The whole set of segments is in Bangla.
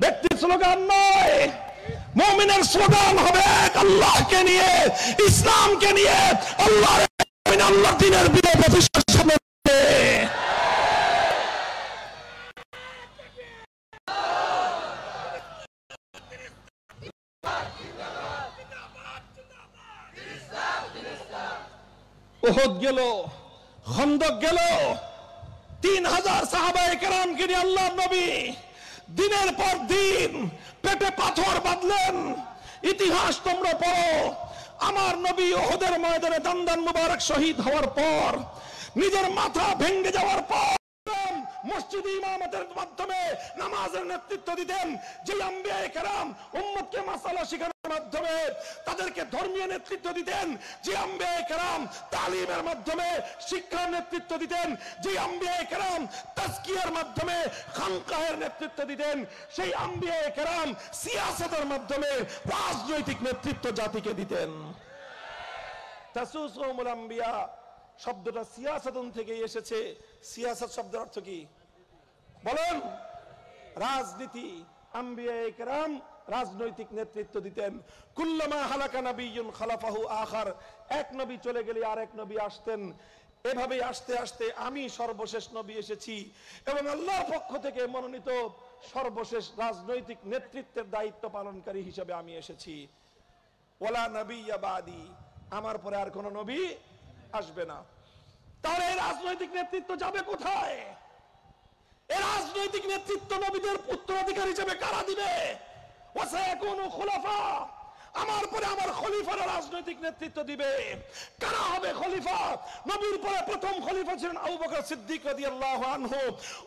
ব্যক্তির স্লোগান নয়, মুমিনের স্লোগান হবে এক আল্লাহকে নিয়ে, ইসলামকে নিয়ে, আল্লাহর দ্বীনের বিজয় প্রতিষ্ঠার সামনে। উহুদ গেল, খন্দক গেল, 3000 সাহাবায়ে কেরামকে নিয়ে আল্লাহর নবী দিনের পর দিন পেটে পাথর বাঁধলেন। ইতিহাস তোমরা পড়ো, আমার নবী উহুদের ময়দানে দান্দান মুবারক শহীদ হওয়ার পর, নিজের মাথা ভেঙে যাওয়ার পর মসজিদে ইমামতের মাধ্যমে নামাজের নেতৃত্ব দিতেন। যে আম্বিয়ায়ে কেরাম উম্মতকে মাসালা শিখানোর মাধ্যমে তাদেরকে ধর্মীয় নেতৃত্ব দিতেন, যে আম্বিয়ায়ে কেরাম তালিমের মাধ্যমে শিক্ষার নেতৃত্ব দিতেন, যে আম্বিয়ায়ে কেরাম তাজকিয়ার মাধ্যমে খানকাহের নেতৃত্ব দিতেন, সেই আম্বিয়ায়ে কেরাম সিয়াসতের মাধ্যমে রাজনৈতিক নেতৃত্ব জাতিকে দিতেন। তাসুসুমুল আম্বিয়া শব্দটা সিয়াসাতুন থেকে এসেছে। সিয়াসাত শব্দের অর্থ কি বলেন? রাজনীতি। আম্বিয়ায়ে কেরাম রাজনৈতিক নেতৃত্ব দিতেন। কুল্লামা হালাকা নাবিয়্যুন খালাফাহু আখার, এক নবী চলে গেলে আরেক নবী আসতেন। এভাবেই আস্তে আস্তে আমি সর্বশেষ নবী এসেছি এবং আল্লাহর পক্ষ থেকে মনোনীত সর্বশেষ রাজনৈতিক নেতৃত্বের দায়িত্ব পালনকারী হিসেবে আমি এসেছি। ওয়ালা নাবিয়্যা বাদি, আমার পরে আর কোন নবী আসবে না। তাহলে এই রাজনৈতিক নেতৃত্ব যাবে কোথায়? এই রাজনৈতিক নেতৃত্ব নবীদের উত্তরাধিকার হিসেবে কারা দিবে? ওয়াসায়াকুনু খুলাফা, আমার পরে আমার খলিফারা রাজনৈতিক নেতৃত্ব দিবে। কারা হবে খলিফা? নবীর পরে প্রথম খলিফা ছিলেন আবু বকর সিদ্দিক রাদিয়াল্লাহু আনহু,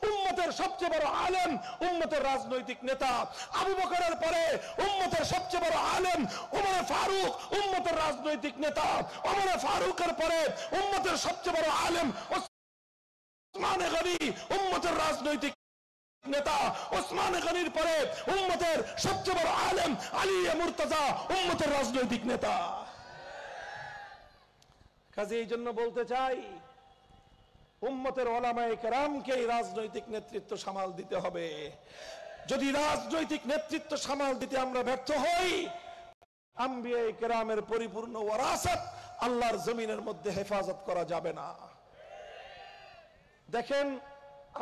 উম্মতের সবচেয়ে বড় আলেম, উম্মতের রাজনৈতিক নেতা। আবু বকরের পরে উম্মতের সবচেয়ে বড় আলেম ওমর ফারুক, উম্মতের রাজনৈতিক নেতা। ওমর ফারুকের পরে উম্মতের সবচেয়ে বড় আলেম ওসমান গনি, উম্মতের রাজনৈতিক নেতা। ওসমান গনির পরে উম্মতের সবচেয়ে বড় আলেম আলী মুর্তজা, উম্মতের রাজনৈতিক নেতা। কাজে এই জন্য বলতে চাই, উম্মতের উলামায়ে কেরামকে রাজনৈতিক নেতৃত্ব সামাল দিতে হবে। যদি রাজনৈতিক নেতৃত্ব সামাল দিতে আমরা ব্যর্থ হই, আম্বিয়ায়ে কেরামের পরিপূর্ণ ওয়ারাসাত আল্লাহর জমিনের মধ্যে হেফাজত করা যাবে না। দেখেন,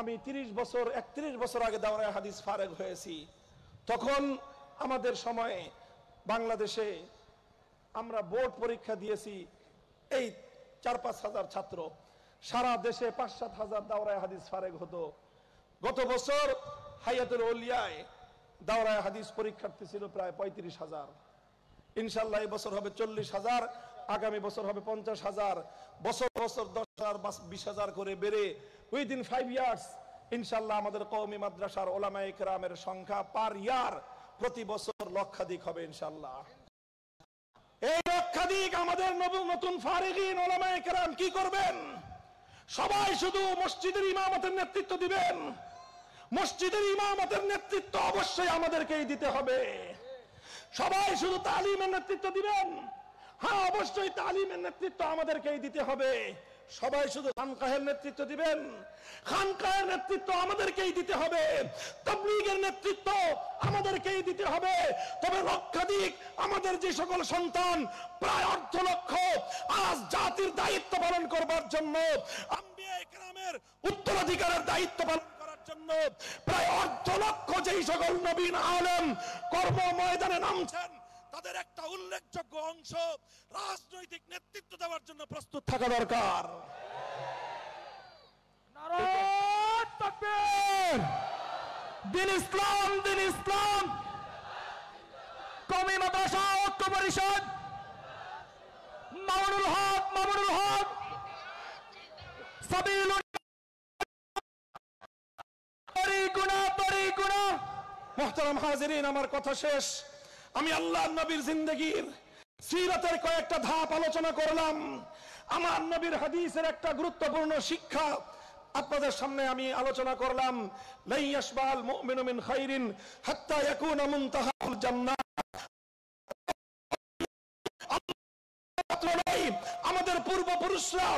আমি 31 বছর আগে দাওরায়ে হাদিস ফারেগ হয়েছি। তখন আমাদের সময়ে বাংলাদেশে আমরা বোর্ড পরীক্ষা দিয়েছি এই 4-5 হাজার ছাত্র, সারা দেশে 5-7 হাজার দাওরায়ে হাদিস ফারেগ হতো। গত বছর হায়াতুল ওলিয়ায় দাওরায়ে হাদিস পরীক্ষার্থী ছিল প্রায় 35,000। ইনশাআল্লাহ এই বছর হবে 40,000, আগামী বছর হবে 50,000। বছর বছর 10,000 20,000 করে বেড়ে উইদিন 5 ইয়ার্স ইনশাআল্লাহ আমাদের কওমি মাদ্রাসার উলামায়ে কেরামের সংখ্যা পার ইয়ার প্রতি বছর লক্ষাধিক হবে ইনশাআল্লাহ। এই লক্ষাধিক আমাদের নতুন ফারিগিন উলামায়ে কেরাম কি করবেন? সবাই শুধু মসজিদের ইমামতের নেতৃত্ব দিবেন। মসজিদের ইমামতের নেতৃত্ব অবশ্যই আমাদেরকেই দিতে হবে। সবাই শুধু তালিমের নেতৃত্ব দিবেন? হ্যাঁ, অবশ্যই তালিমের নেতৃত্ব আমাদেরকেই দিতে হবে। সবাই শুধু খানকাহের নেতৃত্ব দিবেন? খানকাহের নেতৃত্ব আমাদেরকেই দিতে হবে। তাবলীগের নেতৃত্ব আমাদেরকেই দিতে হবে। তবে লক্ষাধিক আমাদের যে সকল সন্তান, প্রায় 1.5 লক্ষ, আজ জাতির দায়িত্ব পালন করবার জন্য, আম্বিয়ায়ে কেরামের উত্তরাধিকারের দায়িত্ব পালন করার জন্য প্রায় 1.5 লক্ষ যেই সকল নবীন আলেম কর্ম ময়দানে নামছেন, তাদের একটা উল্লেখযোগ্য অংশ রাজনৈতিক নেতৃত্ব দেওয়ার জন্য প্রস্তুত থাকা দরকার। নারায়ে তাকবীর! দিন ইসলাম, দিন ইসলাম। কওমি মাদ্রাসা ঐক্য পরিষদ, মামুনুল হক সাবিলুন তরিকুনা। মুহতারাম হাজিরিন, আমার কথা শেষ। আমি আল্লাহর নবীর জিন্দেগীর সিরাতের কয়েকটা ধাপ আলোচনা করলাম। আমার নবীর হাদিসের একটা গুরুত্বপূর্ণ শিক্ষা আপনাদের সামনে আমি আলোচনা করলাম। লা ইয়াশবাল মুমিনু মিন খাইরিন হাত্তা ইয়াকুনা মুনতাহাল জান্নাহ। আমাদের পূর্বপুরুষরা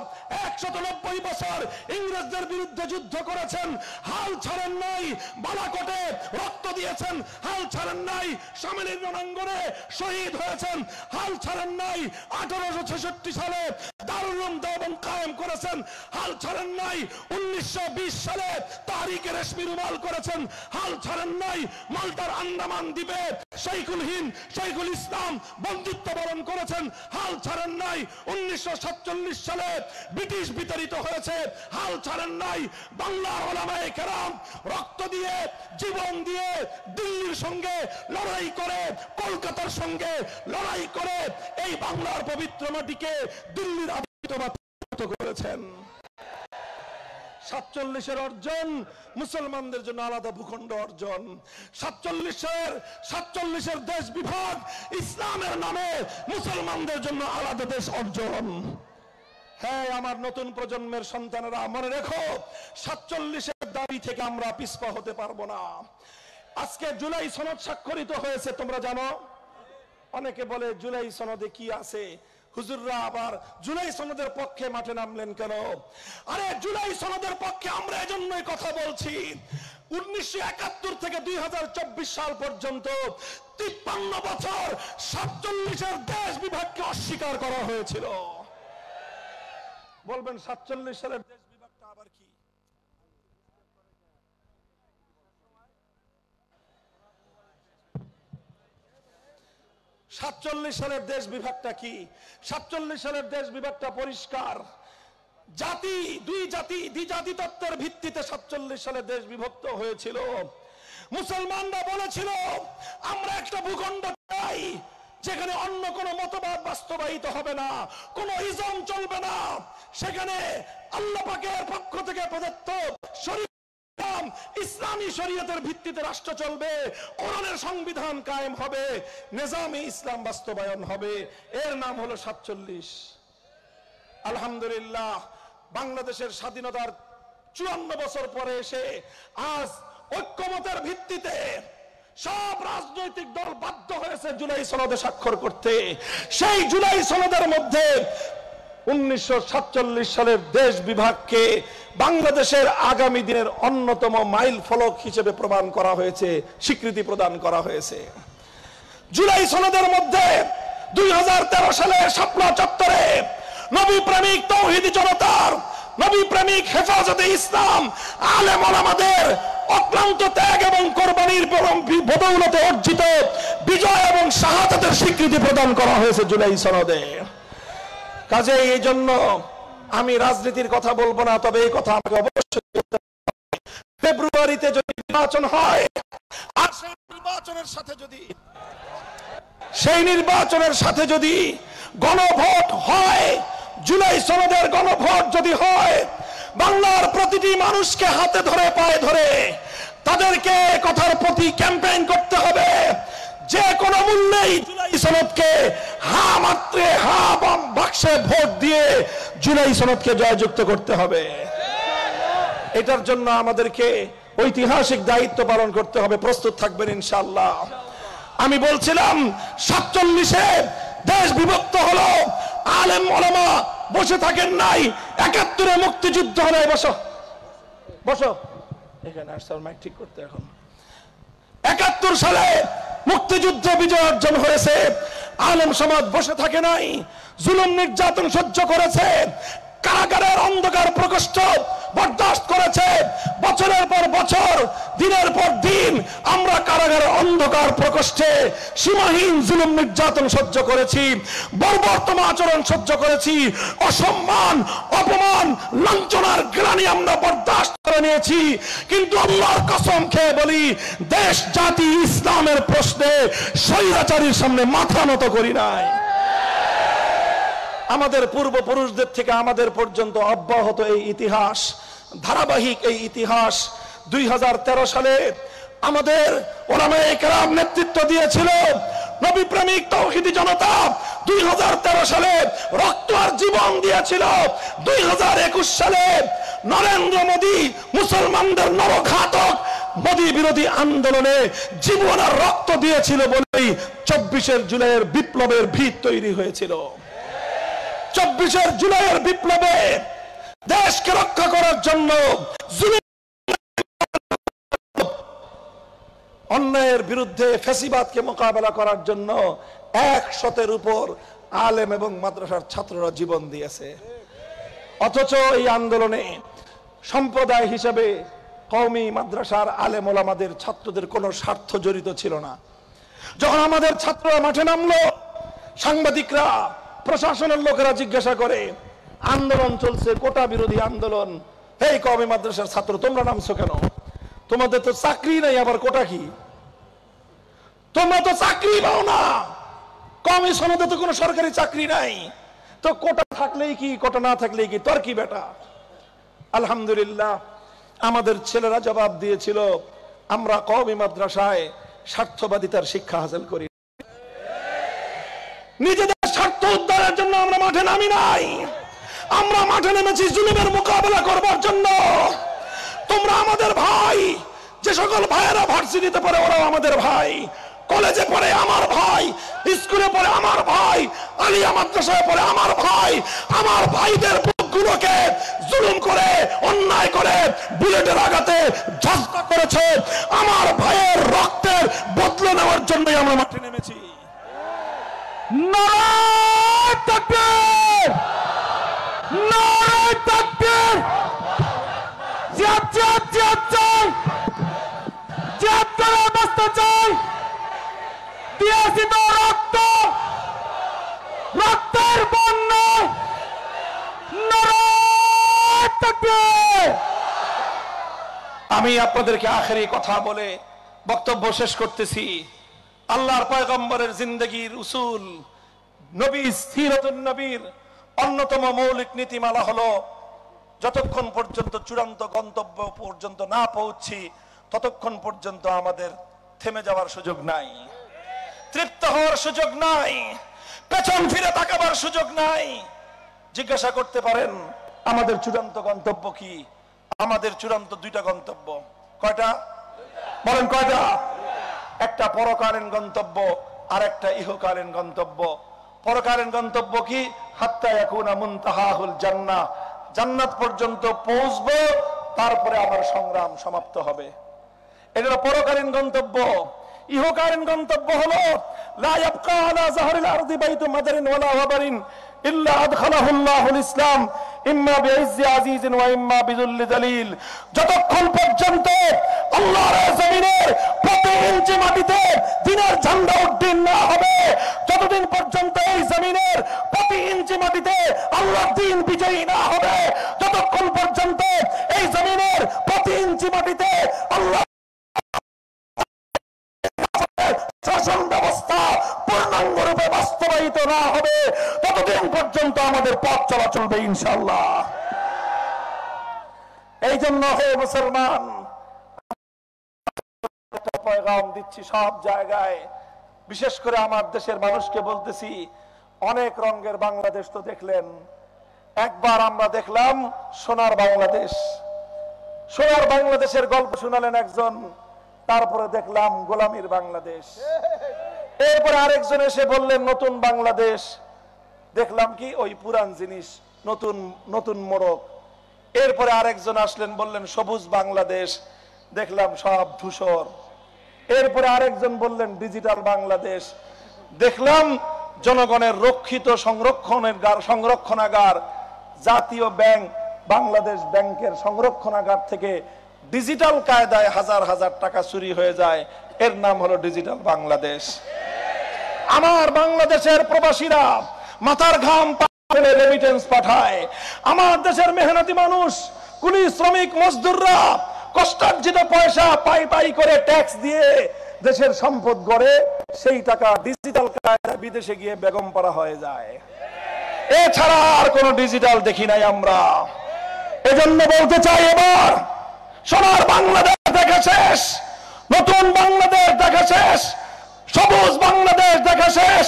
190 বছর ইংরেজদের বিরুদ্ধে যুদ্ধ করেছেন, হাল ছাড়েন নাই। বালাকোটে রক্ত দিয়েছেন, হাল ছাড়েন নাই। সামিলের রণাঙ্গনে শহীদ হয়েছেন, হাল ছাড়েন নাই। 1866 সালে দারুল উলুম দেওবন্দ কায়েম করেছেন, হাল ছাড়েন নাই। 1920 সালে তাহরিকে রেশমি রুমাল করেছেন, হাল ছাড়েন নাই। মাল্টার আন্দামান দ্বীপে শাইখুল ইসলাম বন্দিত্ব বরণ করেছেন, হাল ছাড়েন নাই। 1947 সালে ব্রিটিশ বিতাড়িত হয়েছে, হাল ছাড়েন নাই। বাংলার উলামায়ে কেরাম রক্ত দিয়ে, জীবন দিয়ে দিল্লির সঙ্গে লড়াই করে, কলকাতার সঙ্গে লড়াই করে এই বাংলার পবিত্র মাটিকে দিল্লির আবির্ভূত করেছেন। 47-এর অর্জন মুসলমানদের জন্য আলাদা ভূখণ্ড অর্জন। 47-এর দেশ বিভাগ ইসলামের নামে মুসলমানদের জন্য আলাদা দেশ অর্জন। হ্যাঁ, আমার নতুন প্রজন্মের সন্তানেরা মনে রেখো, 47-এর দাবি থেকে আমরা পিছপা হতে পারবো না। আজকে জুলাই সনদ স্বাক্ষরিত হয়েছে, তোমরা জানো। অনেকে বলে জুলাই সনদে কি আছে, হুজুররা আবার জুলাই সনদের পক্ষে মাঠে নামলেন কেন? আরে জুলাই সনদের পক্ষে আমরা এজন্যই কথা বলছি, 1971 থেকে 2024 সাল পর্যন্ত 53 বছর 47-এর দেশ বিভাগকে অস্বীকার করা হয়েছিল। বলবেন 47 সালের দেশ বিভাগটা আবার কি? সালের দেশ বিভাগটা কি? 47 সালের দেশ বিভাগটা পরিষ্কার। জাতি, দুই জাতি, দ্বিজাতি তত্ত্বের ভিত্তিতে 47 সালে দেশ বিভক্ত হয়েছিল। মুসলমানরা বলেছিল আমরা একটা ভূখণ্ড চাই যেখানে অন্য কোন মতবাদ বাস্তবায়িত হবে না, কোন ইজম চলবে না, সেখানে আল্লাহ পাকের পক্ষ থেকে প্রদত্ত ইসলামী শরীয়তের ভিত্তিতে রাষ্ট্র চলবে, কোরআনের সংবিধান কায়েম হবে, নিজামে ইসলাম বাস্তবায়ন হবে। এর নাম হলো 47। আলহামদুলিল্লাহ, বাংলাদেশের স্বাধীনতার 54 বছর পরে এসে আজ ঐক্যমতের ভিত্তিতে সব রাজনৈতিক দল বাধ্য হয়েছে জুলাই সনদে স্বাক্ষর করতে। সেই জুলাই সনদের মধ্যে 1947 সালের দেশ বিভাগকে বাংলাদেশের আগামী দিনের অন্যতম মাইল ফলক হিসেবে প্রমাণ করা হয়েছে, স্বীকৃতি প্রদান করা হয়েছে। জুলাই সনদের মধ্যে 2013 সালে শাপলা চত্বরে নবী প্রেমিক তাওহীদি জনতার, নবী প্রেমিক হেফাজতে ইসলাম আলেম ওলামাদের অক্লান্ত ত্যাগ এবং কোরবানির বদৌলতে অর্জিত বিজয় এবং শাহাদাতের স্বীকৃতি প্রদান করা হয়েছে জুলাই সনদে। কাজে এই জন্য আমি রাজনীতির কথা বলবো না, তবে এই কথা আমাকে অবশ্যই ফেব্রুয়ারিতে যদি নির্বাচন হয়, আর সেই নির্বাচনের সাথে যদি গণভোট হয়, জুলাই সনদের গণভোট যদি হয়, বাংলার প্রতিটি মানুষকে হাতে ধরে পায়ে ধরে তাদেরকে কথার প্রতি ক্যাম্পেইন করতে হবে। যে কোনো মূল্যেই জুলাই সনদকে হা মাত্রে হা বাক্সে ভোট দিয়ে জুলাই সনদকে জয়যুক্ত করতে হবে। এটার জন্য আমাদেরকে ঐতিহাসিক দায়িত্ব পালন করতে হবে। প্রস্তুত থাকবেন ইনশাআল্লাহ। আমি বলছিলাম 47-এ দেশ বিভক্ত হলো, আলেম ওলামা বসে থাকেন নাই। 71-এ মুক্তিযুদ্ধ হলো। বসো বসো, এখানে আসলে মাইক ঠিক করতে। এখন 71 সালে মুক্তিযুদ্ধ বিজয় অর্জন হয়েছে, আলেম সমাজ বসে থাকে নাই, জুলুম নির্যাতন সহ্য করেছে, কারাগারের অন্ধকার প্রকোষ্ঠ বরদাস্ত করেছে। বছরের পর বছর, দিনের পর দিন আমরা কারাগারের অন্ধকার প্রকোষ্ঠে সীমাহীন জুলুম নির্যাতন সহ্য করেছি, বর্বরতম আচরণ সহ্য করেছি, অসম্মান, অপমান, লাঞ্ছনার গ্লানি আমরা বরদাস্ত করে নিয়েছি। কিন্তু আল্লাহর কসম খেয়ে বলি, দেশ জাতি ইসলামের প্রশ্নে স্বৈরাচারীর সামনে মাথা নত করি নাই। আমাদের পূর্বপুরুষদের থেকে আমাদের পর্যন্ত অব্যাহত এই ইতিহাস, ধারাবাহিক এই ইতিহাস। 2013 সালে আমাদের ওলামায়ে কেরাম নেতৃত্ব দিয়েছিল নবী প্রেমিক তাওহীদি জনতা। 2013 সালে রক্ত আর জীবন দিয়েছিল। 2021 সালে নরেন্দ্র মোদী মুসলমানদের নরঘাতক মোদী বিরোধী আন্দোলনে জীবন আর রক্ত দিয়েছিল বলেই 24 জুলাইয়ের বিপ্লবের ভিত তৈরি হয়েছিল। 24 জুলাইয়ের বিপ্লবে দেশকে রক্ষা করার জন্য অন্যায়ের বিরুদ্ধে ফ্যাসিবাদকে মোকাবেলা করার জন্য 100-এর উপর আলেম এবং মাদ্রাসার ছাত্ররা জীবন দিয়েছে। অথচ এই আন্দোলনে সম্প্রদায় হিসেবে কওমি মাদ্রাসার আলেম ওলামাদের ছাত্রদের কোনো স্বার্থ জড়িত ছিল না। যখন আমাদের ছাত্ররা মাঠে নামলো, সাংবাদিকরা, প্রশাসনের লোকেরা জিজ্ঞাসা করে, আন্দোলন চলছে, কোটা বিরোধী আন্দোলন, এই কওমি মাদ্রাসার ছাত্র তোমরা নামছো কেন? তোমাদের তো চাকরি নাই, আবার কোটা কি? তোমরা তো চাকরি পাও না, কওমি সনদে তো কোনো সরকারি চাকরি নাই, তো কোটা থাকলেই কি, কোটা না থাকলেই কি, তোর কি বেটা? আলহামদুলিল্লাহ, আমাদের ছেলেরা জবাব দিয়েছিল, আমরা কওমি মাদ্রাসায় স্বার্থবাদিতার শিক্ষা হাসিল করি, নিজেদের স্বার্থ উদ্ধারের জন্য আমরা মাঠে নামি নাই। আমরা মাঠে নেমেছি জুলুমের মোকাবেলা করবার জন্য। তোমরা আমাদের ভাই, যে সকল ভাইয়েরা ভার্সিটিতে পড়ে ওরাও আমাদের ভাই, কলেজে পড়ে আমার ভাই, স্কুলে পড়ে আমার ভাই, আলিয়া মাদ্রাসায় পড়ে আমার ভাই। আমার ভাইদের বুকগুলোকে জুলুম করে, অন্যায় করে, বুলেটের আঘাতে ঝাঁঝরা করেছে। আমার ভাইয়ের রক্তের বদলে নেওয়ার জন্যই আমরা মাঠে নেমেছি। নারায়ে তাকবীর, নারায়ে তাকবীর। জিহাদ জিহাদ জিহাদ চাই, জিহাদ করে বাঁচতে চাই। দিয়েছি তো রক্ত, রক্তের বন্যা। নারায়ে তাকবীর। আমি আপনাদেরকে আখেরি কথা বলে বক্তব্য শেষ করতেছি। আল্লাহর পয়গম্বরের জিন্দেগীর উসুল, নবী সিরাতুন নবীর অন্যতম মৌলিক নীতিমালা হলো, যতক্ষণ পর্যন্ত চূড়ান্ত গন্তব্য পর্যন্ত না পৌঁছি ততক্ষণ পর্যন্ত আমাদের থেমে যাওয়ার সুযোগ নাই, তৃপ্ত হওয়ার সুযোগ নাই, পেছন ফিরে তাকাবার সুযোগ নাই। জিজ্ঞাসা করতে পারেন আমাদের চূড়ান্ত গন্তব্য কি? আমাদের চূড়ান্ত দুইটা গন্তব্য। কয়টা বলেন? কয়টা? একটা পরকালীন গন্তব্য আর একটা ইহকালীন গন্তব্য। পরকালীন গন্তব্য কি? হাত্তা ইয়াকুনা মুনতাহাহুল জান্নাহ, জান্নাত পর্যন্ত পৌঁছবো, তারপরে আমার সংগ্রাম সমাপ্ত হবে। এটা হলো পরকালীন গন্তব্য। ইহকালীন গন্তব্য হলো লা ইয়াবকা আলা যাহরিল আরদি বাইতু মাদারিন ওয়ালা ওয়াবারিন ইল্লা আদখালাহুল্লাহুল ইসলাম ইম্মা বিইজ্জি আজিজিন ওয়া ইম্মা বিযুল্লি যালিল। যতক্ষণ পর্যন্ত আল্লাহর জমিনের প্রতি ইঞ্চি মাটিতে দ্বীনের ঝান্ডা উড্ডীন না হবে, যতদিন পর্যন্ত এই জমিনের প্রতি ইঞ্চি মাটিতে আল্লাহর দ্বীন বিজয়ী না হবে, যতক্ষণ পর্যন্ত এই জমিনের প্রতি ইঞ্চি মাটিতে আল্লাহ শাসন ব্যবস্থা পূর্ণাঙ্গ রূপে বাস্তবায়িত না হবে, ততদিন পর্যন্ত আমাদের পথ চলা চলবে ইনশাআল্লাহ। এই জন্য হে মুসলমান, একটা পয়গাম দিচ্ছি সব জায়গায়, বিশেষ করে আমার দেশের মানুষকে বলতেছি, অনেক রঙের বাংলাদেশ তো দেখলেন, একবার আমরা দেখলাম সোনার বাংলাদেশ, সোনার বাংলাদেশের গল্প শোনালেন একজন, তারপরে দেখলাম গোলামীর বাংলাদেশ, এরপরে আরেকজন এসে বললেন নতুন বাংলাদেশ, দেখলাম কি ওই পুরান জিনিস, নতুন নতুন মোড়ক। এরপরে আরেকজন আসলেন, বললেন সবুজ বাংলাদেশ, দেখলাম সব ধূসর। এরপরে আরেকজন বললেন ডিজিটাল বাংলাদেশ, দেখলাম জনগণের রক্ষিত সংরক্ষণাগার জাতীয় ব্যাংক বাংলাদেশ ব্যাংকের সংরক্ষণাগার থেকে ডিজিটাল কায়দায় হাজার হাজার টাকা চুরি হয়ে যায়, এর নাম হলো ডিজিটাল বাংলাদেশ। আমার বাংলাদেশের প্রবাসীরা মাথার ঘাম ফেলে রেমিটেন্স পাঠায়, আমার দেশের মেহনতি মানুষ, কুলি শ্রমিক মজদুররা কষ্টার্জিত পয়সা পাই পাই করে ট্যাক্স দিয়ে দেশের সম্পদ গড়ে, সেই টাকা ডিজিটাল কায়দায় বিদেশে গিয়ে বেগম পাড়া হয়ে যায়। এছাড়া আর কোন ডিজিটাল দেখি নাই আমরা। এজন্য বলতে চাই, এবার সোনার বাংলাদেশ দেখা শেষ, নতুন বাংলাদেশ দেখা শেষ, সবুজ বাংলাদেশ দেখা শেষ,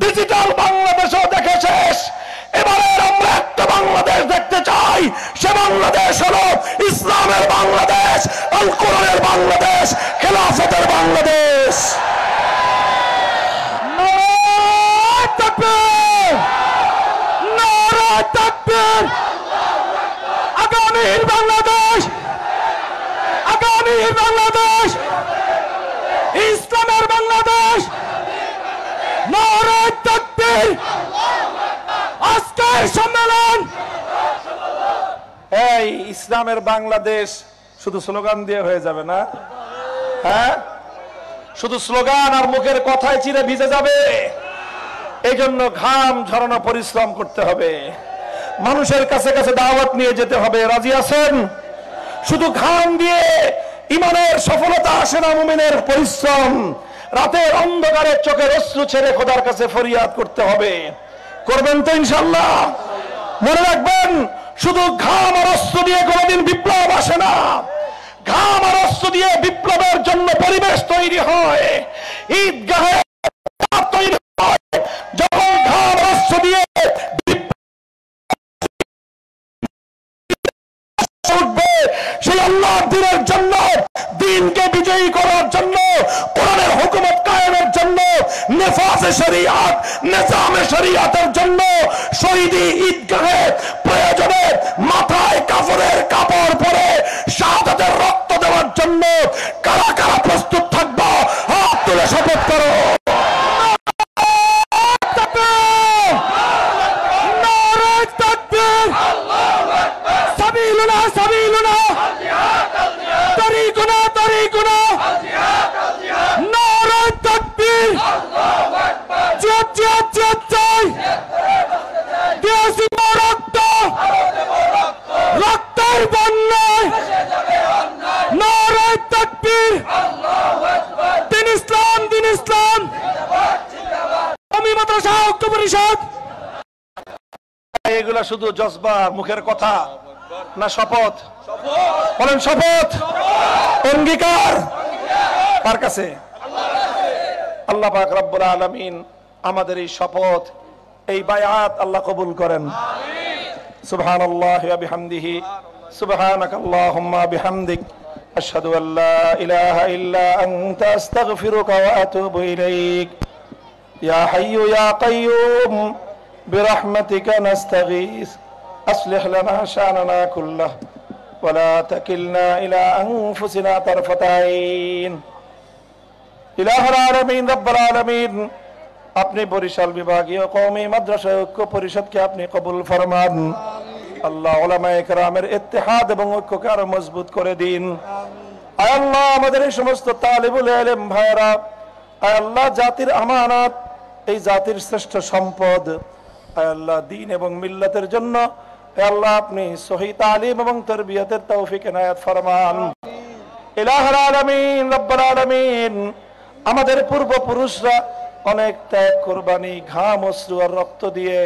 ডিজিটাল বাংলাদেশও দেখা শেষ। এবারে আমরা একটা বাংলাদেশ দেখতে চাই, সে বাংলাদেশ হলো ইসলামের বাংলাদেশ, আল কোরআনের বাংলাদেশ, খেলাফতের বাংলাদেশ। নারায়ে তাকবীর, নারায়ে তাকবীর। আগামীর বাংলাদেশ, আগামীর বাংলাদেশ, বাংলাদেশ, নারে তাকবীর। আজকের সম্মেলন এই ইসলামের বাংলাদেশ শুধু স্লোগান দিয়ে হয়ে যাবে না, হ্যাঁ? শুধু স্লোগান আর মুখের কথায় চিরে ভিজে যাবে? এই জন্য ঘাম ঝরানো পরিশ্রম করতে হবে, মানুষের কাছে কাছে দাওয়াত নিয়ে যেতে হবে। রাজি আছেন? শুধু ঘাম দিয়ে ইমানের সফলতা আসে না, মুমিনের পরিশ্রম। রাতের অন্ধকারে চোখের অশ্রু ছেড়ে খোদার কাছে ফরিয়াদ করতে হবে। করবেন তো ইনশাআল্লাহ? মনে রাখবেন, শুধু ঘাম আর অস্ত্র দিয়ে কোনোদিন বিপ্লব আসে না। ঘাম আর অস্ত্র দিয়ে বিপ্লবের জন্য পরিবেশ তৈরি হয়, ঈদগাহে তৈরি হয়। যখন ঘাম আর অস্ত্র দিয়ে উঠবে, সেই আল্লাহর দ্বীনের জন্য, দ্বীনকে বিজয়ী করার জন্য, কোরআনের হুকুমত কায়েমের জন্য, নেফাজে শরিয়াত, নিজামে শরিয়াতের জন্য, শহীদি ঈদগাহে প্রয়োজনে মাথায় কাফনের কাপড় পরে শাহাদাতের রক্ত দেওয়ার জন্য কারা কারা প্রস্তুত থাকবো? হাত তুলে শপথ করো। নারে তাকবীর। সাবিলুনা সাবিলুনা, তরিকুনা তরিকুনা, নারে তাকবীর। জিহাদ জিহাদ জিহাদ চাই, দিয়েছি রক্ত, রক্তের বন্যায়, নারে তাকবীর। দিন ইসলাম, দিন ইসলাম। আমি মাদ্রাসা ঐক্য পরিষদ। এগুলা শুধু জজবা, মুখের কথা না শপথ? বলেন শপথ, অঙ্গীকার কার কাছে? আল্লাহ পাক রব্বুল আলামিন আমাদের এই শপথ, এই বায়াত আল্লাহ কবুল করেন। সুবহানাল্লাহি ওয়া বিহামদিহি, সুবহানাকাল্লাহুম্মা বিহামদিক, আশহাদু আল্লা ইলাহা ইল্লা আনতা আস্তাগফিরুকা ওয়া আতুবু ইলাইক। ইয়া হাইয়্যু ইয়া কাইয়্যুম বিরহমাতিকা নাস্তাগীস, أصلح لنا شأننا كله ولا تكلنا إلى أنفسنا طرفة عين। إله العالمين رب العالمين, अपने বরিশাল বিভাগীয় কওমি মাদ্রাসা ঐক্য পরিষদকে আপনি কবুল ফরমান। আল্লাহ উলামায়ে কেরামের ইত্তেহাদ এবং ঐক্যকে আরো মজবুত করে দিন। আয় আল্লাহ, আমাদের এই সমস্ত তালিবুল ইলম ভাইরা, আয় আল্লাহ, জাতির আমানত, এই জাতির শ্রেষ্ঠ সম্পদ, আয় আল্লাহ, দ্বীন এবং মিল্লাতের জন্য হে আল্লাহ আপনি সহি তালিম এবং তরবিয়তের তৌফিক এনায়েত ফরমান। ইলাহুল আলামিন রব্বুল আলামিন, আমাদের পূর্বপুরুষরা অনেক ত্যাগ, কুরবানি, ঘাম, অশ্রু আর রক্ত দিয়ে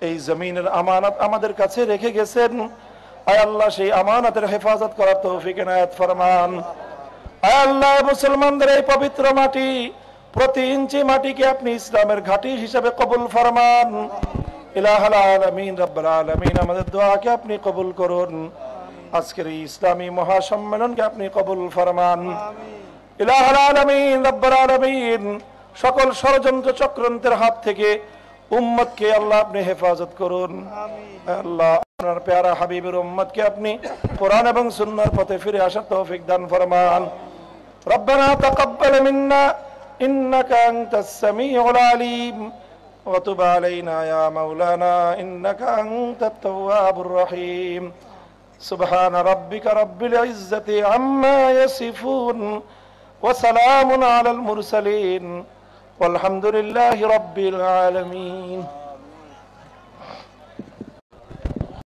এই জমিনের আমানত আমাদের কাছে রেখে গেছেন। আয় আল্লাহ, সেই আমানতের হেফাজত করার তৌফিক এনায়েত ফরমান। আয় আল্লাহ, মুসলমানদের এই পবিত্র মাটি, প্রতি ইঞ্চি মাটিকে আপনি ইসলামের ঘাঁটি হিসেবে কবুল ফরমান। ইলাহুল আলামিন রব্বুল আলামিন, আমাদের দোয়াকে আপনি কবুল করুন। আজকের এই ইসলামী মহাসম্মেলনকে আপনি কবুল ফরমান। ইলাহুল আলামিন রব্বুল আলামিন, সকল ষড়যন্ত্র চক্রান্তের হাত থেকে উম্মতকে আল্লাহ আপনি হেফাজত করুন। আল্লাহ, আপনার প্যারা হাবিবের উম্মতকে আপনি কোরআন এবং সুন্নাহর পথে ফিরে আসার তৌফিক দান ফরমান। রব্বানা তাকাব্বাল মিন্না ইন্নাকা আনতাস সামিউল আলিম ওয়া তুব আলাইনা ইয়া মাওলানা ইন্নাকা আনতাত তাওয়াবুর রহিম। সুবহান রাব্বিকা রাব্বিল ইজ্জাতি আম্মা ইয়াসিফুন ওয়া সালামুন আলাল মুরসালিন ওয়ালহামদুলিল্লাহি রাব্বিল আলামিন।